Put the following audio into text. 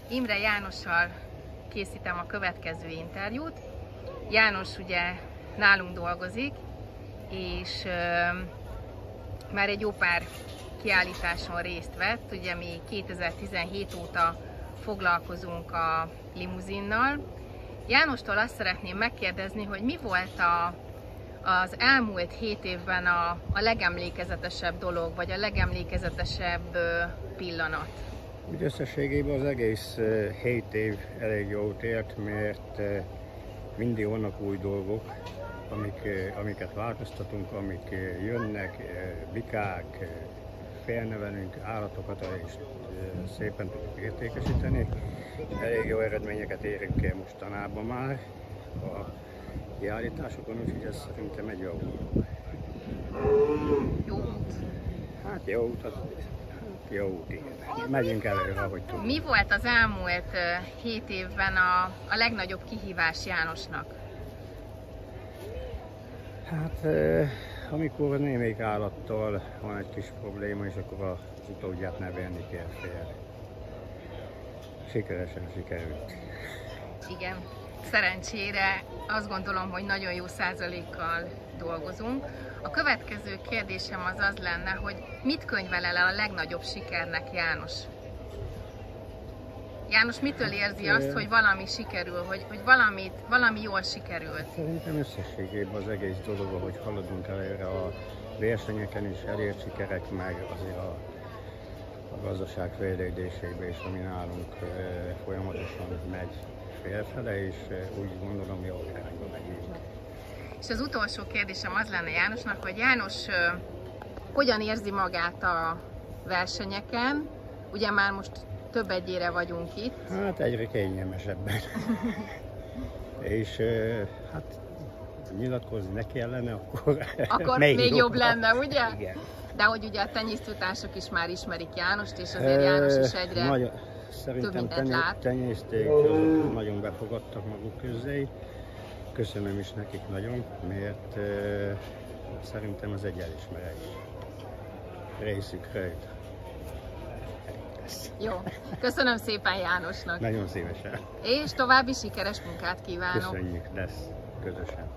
Imre Jánossal készítem a következő interjút. János ugye nálunk dolgozik, és már egy jó pár kiállításon részt vett. Ugye mi 2017 óta foglalkozunk a limuzinnal. Jánostól azt szeretném megkérdezni, hogy mi volt az elmúlt 7 évben a legemlékezetesebb dolog, vagy a legemlékezetesebb pillanat? Úgy összességében az egész 7 év elég jót ért, mert mindig vannak új dolgok, amiket változtatunk, amik jönnek, bikák, felnevelünk, állatokat is szépen tudjuk értékesíteni. Elég jó eredményeket érünk el mostanában már a kiállításokon, úgyhogy ez szerintem egy jó út. Jó út. Hát jó út, jó út, igen. Megyünk előre, ahogy tudjuk. Mi volt az elmúlt 7 évben a legnagyobb kihívás Jánosnak? Hát, amikor némelyik állattal van egy kis probléma, és akkor az utódját nevelni kell fel. Sikeresen sikerült. Igen. Szerencsére azt gondolom, hogy nagyon jó százalékkal dolgozunk. A következő kérdésem az lenne, hogy mit könyvel el a legnagyobb sikernek János? János mitől érzi azt, hogy valami sikerül, hogy valami jól sikerült? Szerintem összességében az egész dolog, hogy haladunk előre a versenyeken is, elért sikerek, meg azért a gazdaság fejlődésébe is, ami nálunk folyamatosan megy félfele, és úgy gondolom, jó irányba megyünk. És az utolsó kérdésem az lenne Jánosnak, hogy János hogyan érzi magát a versenyeken? Ugye már most több egyére vagyunk itt. Hát egyre kényelmesebben. És hát nyilatkozni ne kellene, akkor még jobb lenne, ugye? Igen. De hogy ugye a tenyésztőtársak is már ismerik Jánost, és azért János is egyre több mindent lát. Tenyésztők nagyon befogadtak maguk közé. Köszönöm is nekik nagyon, mert szerintem ez egy elismerés részükre. Jó, köszönöm szépen Jánosnak. Nagyon szívesen. És további sikeres munkát kívánok. Köszönjük, lesz közösen.